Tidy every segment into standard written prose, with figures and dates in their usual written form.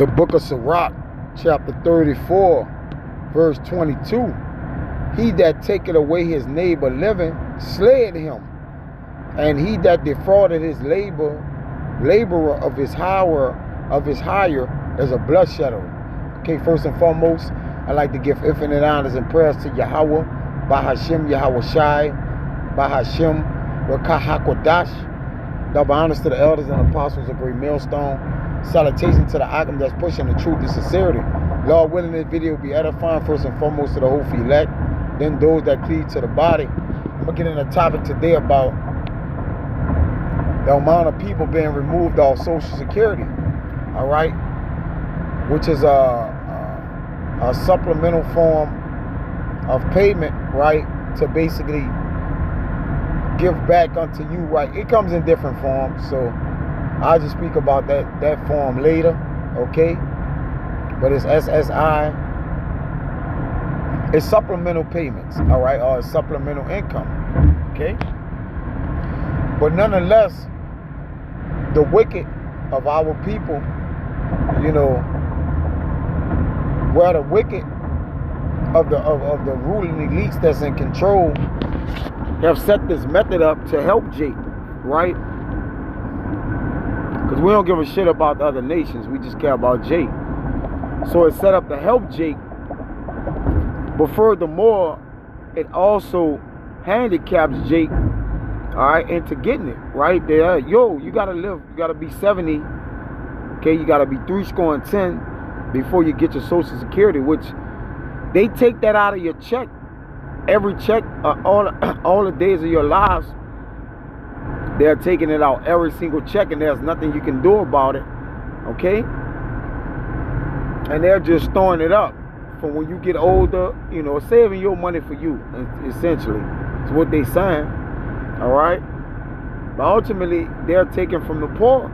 The book of Sirach, chapter 34, verse 22. He that taketh away his neighbor living slayed him, and he that defrauded his laborer of his hire is a bloodshedder. Okay, first and foremost, I'd like to give infinite honors and prayers to Yahweh, Bahashem Yahweh Shai, Bahashem Rakah HaKodash. Double honors to the elders and apostles of Great Millstone. Salutation to the Akim that's pushing the truth and sincerity. Lord willing, this video will be edifying first and foremost to the whole elect, then those that cleave to the body. I'm going to get in a topic today about the amount of people being removed off Social Security, all right, which is a supplemental form of payment, right, to basically give back unto you, right? It comes in different forms, so I'll just speak about that form later, okay? But it's SSI. It's supplemental payments, all right, or it's supplemental income, okay? But nonetheless, the wicked of our people, you know, where the wicked of the ruling elites that's in control have set this method up to help Jake, right? Because we don't give a shit about the other nations. We just care about Jake. So it's set up to help Jake. But furthermore, it also handicaps Jake, all right, into getting it, right? There, yo, you got to live. You got to be 70. Okay, you got to be 10 before you get your Social Security, which they take that out of your check. Every check, all the days of your lives, they're taking it out every single check, and there's nothing you can do about it, okay? And they're just throwing it up for when you get older, you know, saving your money for you, essentially. It's what they saying, all right? But ultimately, they're taking from the poor.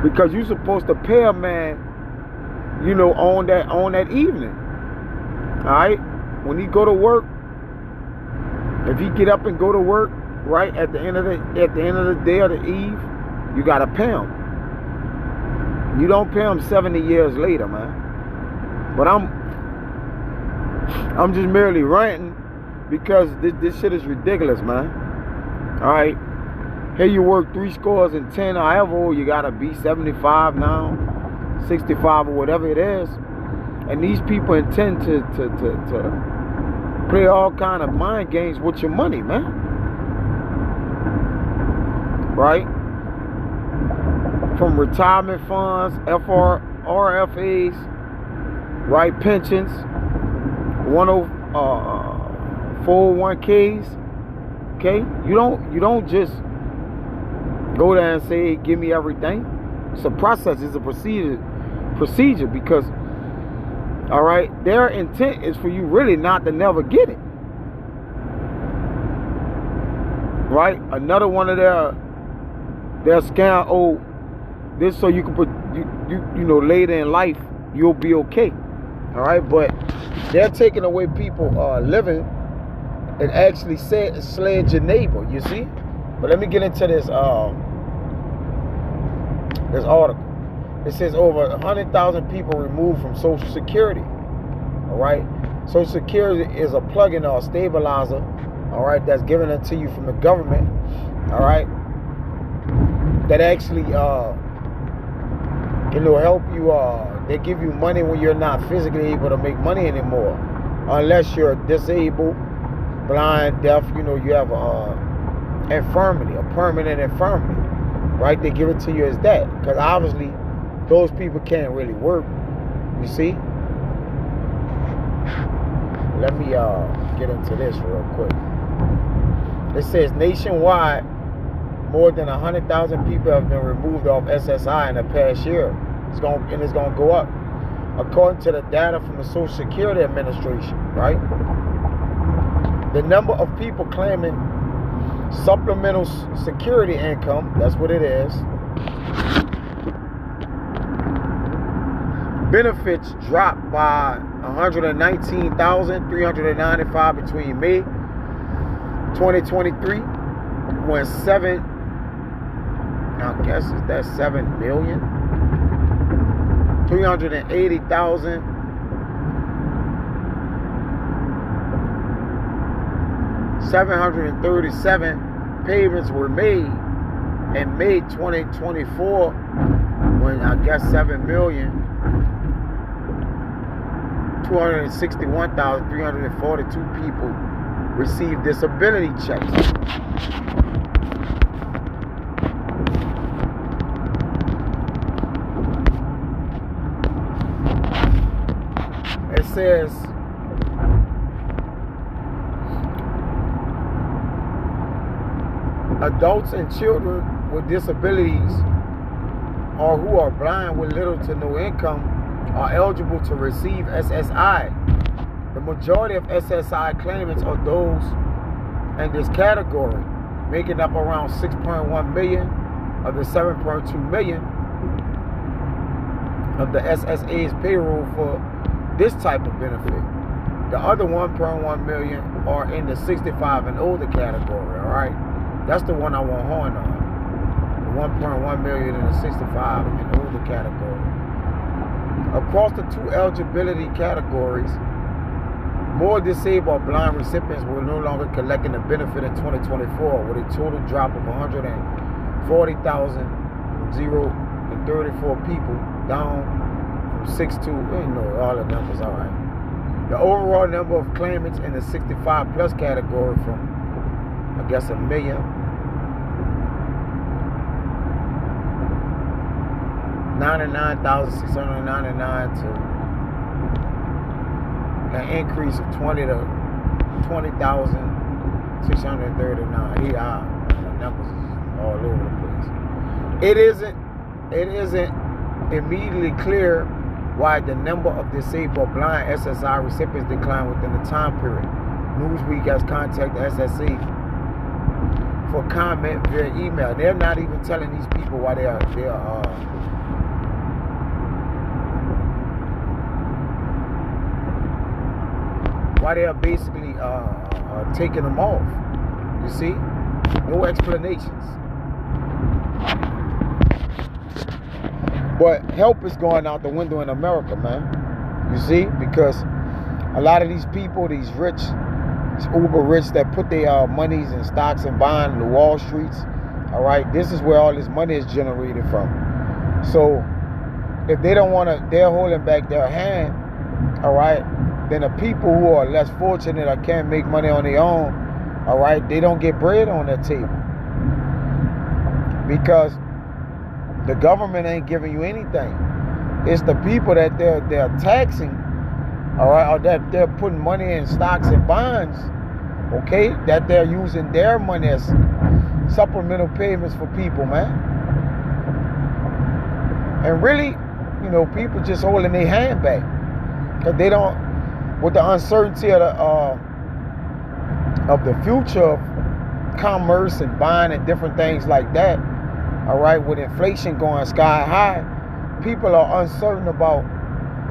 Because you're supposed to pay a man, you know, on that evening. All right, when he go to work, if he get up and go to work, right, at the end of the day or the eve, you gotta pay him. You don't pay him 70 years later, man. But I'm just merely ranting because this shit is ridiculous, man. All right, here you work 10, however old you gotta be, 75 now, 65 or whatever it is. And these people intend to play all kind of mind games with your money, man. Right? From retirement funds, RFAs, right? Pensions, 401ks. Okay? You don't just go there and say, give me everything. It's a process. It's a procedure because, all right, their intent is for you really not to never get it. Right? Another one of their scam, this so you can put you know, later in life you'll be okay. All right, but they're taking away people living and actually slaying your neighbor, you see? But let me get into this this article. It says over 100,000 people removed from Social Security. All right. Social Security is a plug-in or a stabilizer. All right. That's given it to you from the government. All right. That actually, you know, help you. They give you money when you're not physically able to make money anymore, unless you're disabled, blind, deaf. You know, you have a infirmity, a permanent infirmity. Right. They give it to you as that, because obviously those people can't really work, you see? Let me get into this real quick. It says nationwide, more than 100,000 people have been removed off SSI in the past year. It's going to go up, according to the data from the Social Security Administration, right? The number of people claiming supplemental security income, that's what it is, benefits dropped by 119,395 between May 2023 when I guess is that 7 million 380,000. 737 payments were made in May 2024 when I guess 7,261,342 people received disability checks. It says adults and children with disabilities or who are blind with little to no income are eligible to receive SSI. The majority of SSI claimants are those in this category, making up around 6.1 million of the 7.2 million of the SSA's payroll for this type of benefit. The other 1.1 million are in the 65 and older category, all right? That's the one I want horn on. The 1.1 million in the 65 and older category. Across the two eligibility categories, more disabled blind recipients were no longer collecting the benefit in 2024, with a total drop of 140,034 people, down from 6 to, all the numbers, all right. The overall number of claimants in the 65 plus category from, I guess, 1,099,699 to an increase of 20 to 20,639. Yeah, the numbers all over the place. It isn't immediately clear why the number of disabled blind SSI recipients declined within the time period. Newsweek has contacted SSA for comment via email. They're not even telling these people why they are basically taking them off. You see? No explanations. But help is going out the window in America, man. You see? Because a lot of these people, these rich, these uber rich that put their monies in stocks and bonds, the Wall Streets, all right? This is where all this money is generated from. So if they don't want to, they're holding back their hand, all right? Then the people who are less fortunate or can't make money on their own, all right, they don't get bread on their table. Because the government ain't giving you anything. It's the people that they're taxing, all right, or that they're putting money in stocks and bonds, okay, that they're using their money as supplemental payments for people, man. And really, people just holding their hand back. Because they don't, with the uncertainty of the future of commerce and buying and different things like that, all right, with inflation going sky high, people are uncertain about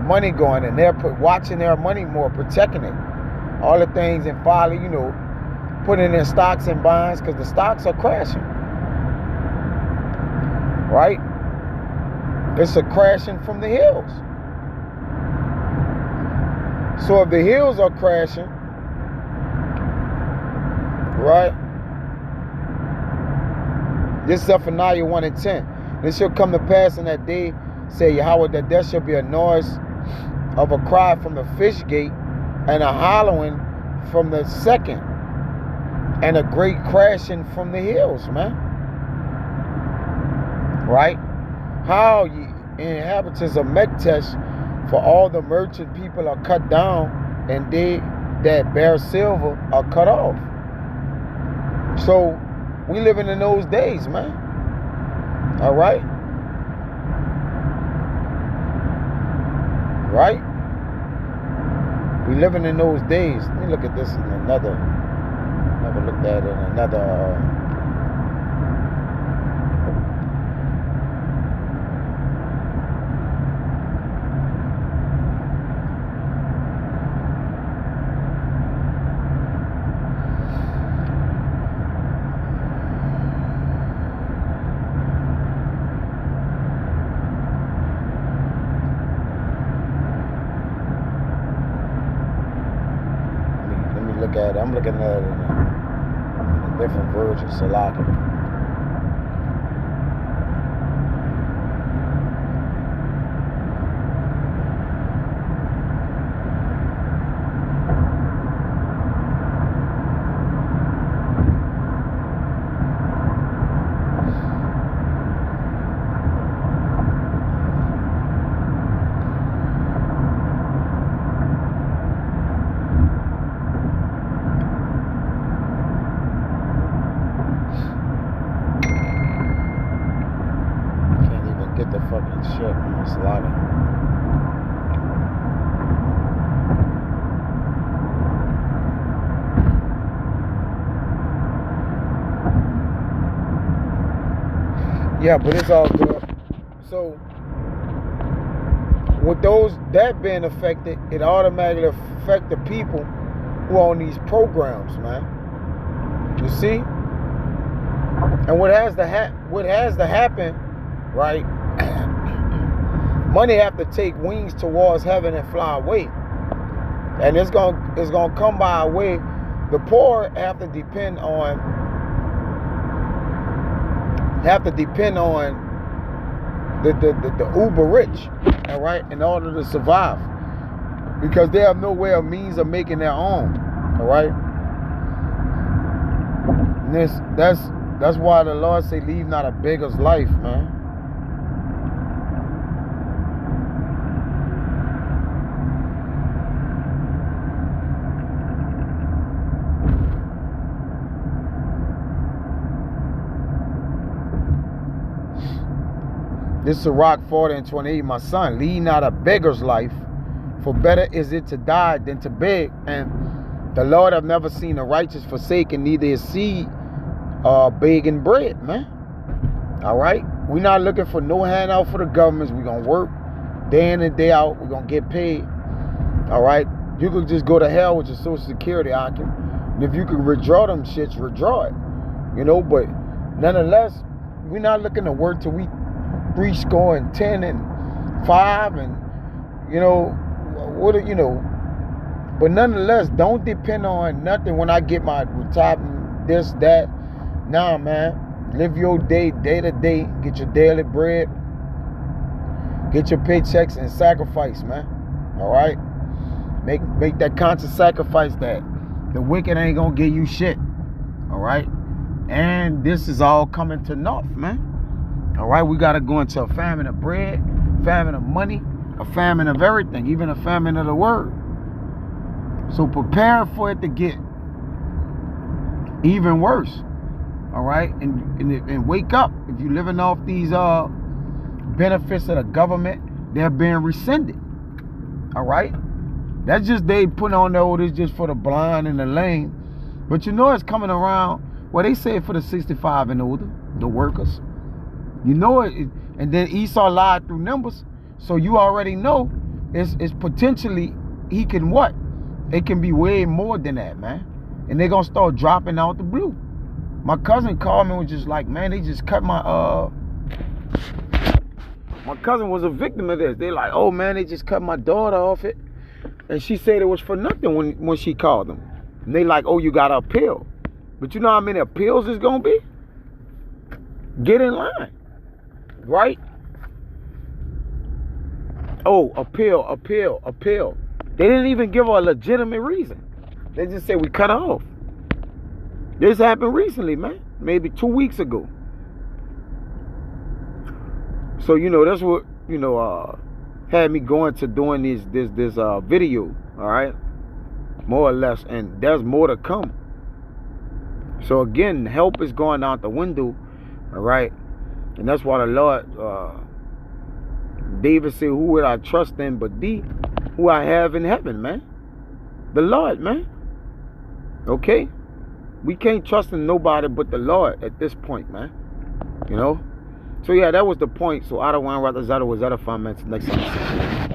money going, and they're watching their money more, protecting it. All the things and finally, putting in stocks and bonds because the stocks are crashing, right? It's a crashing from the hills. So if the hills are crashing, right? This is Zephaniah 1 and 10. This shall come to pass in that day, say Yahweh, that there shall be a noise of a cry from the fish gate, and a hollowing from the second, and a great crashing from the hills, man. Right? How ye inhabitants of Mektesh, for all the merchant people are cut down, and they that bear silver are cut off. So we living in those days, man. All right? Right? We living in those days. Let me look at this in another. Never looked at it in another. at it. I'm looking at it in a different version, Salaka. Get the fucking shit on Slaughter. Yeah, but it's all good. So with that being affected, it automatically affect the people who are on these programs, man. You see? And what has to happen, right? Money have to take wings towards heaven and fly away, and it's gonna come by a way. The poor have to depend on the uber rich, all right, in order to survive, because they have no way or means of making their own, all right. And that's why the Lord say, "Leave not a beggar's life," man. This is Sirach 40:28, my son, lead not a beggar's life, for better is it to die than to beg. And the Lord have never seen the righteous forsaken, neither his seed begging bread, man. All right? We're not looking for no handout for the governments. We're going to work day in and day out. We're going to get paid. All right? You could just go to hell with your Social Security, Akim. And if you could withdraw them shits, withdraw it. You know, but nonetheless, we're not looking to work till we 10 and 5 and but nonetheless, don't depend on nothing when I get my retirement, this, that. Nah, man, live your day to day, get your daily bread, get your paychecks, and sacrifice, man. All right, make that conscious sacrifice that the wicked ain't gonna give you shit. All right, and this is all coming to naught, man. All right, we got to go into a famine of bread, famine of money, a famine of everything, even a famine of the word. So prepare for it to get even worse. All right, and wake up. If you're living off these benefits of the government, they're being rescinded. All right, that's just they put on there. This just for the blind and the lame, but you know it's coming around. Well, they say for the 65 and older, the workers. You know it, and then Esau lied through numbers, so you already know it's potentially he can what? It can be way more than that, man. And they're gonna start dropping out the blue. My cousin called me and was just like, man, they just cut my my cousin was a victim of this. They're like, oh man, they just cut my daughter off it, and she said it was for nothing when she called them. And they like, oh, you got to appeal, but you know how many appeals it's gonna be? Get in line. Right? Oh, appeal. They didn't even give her a legitimate reason. They just said we cut her off. This happened recently, man. Maybe 2 weeks ago. So, that's what, had me going to doing this video, all right? More or less. And there's more to come. So, again, help is going out the window, all right? And that's why the Lord, David said, who would I trust in but thee, who I have in heaven, man? The Lord, man. Okay? We can't trust in nobody but the Lord at this point, man. So, yeah, that was the point. So, I don't want to rather Zada was edifying, man. Next time.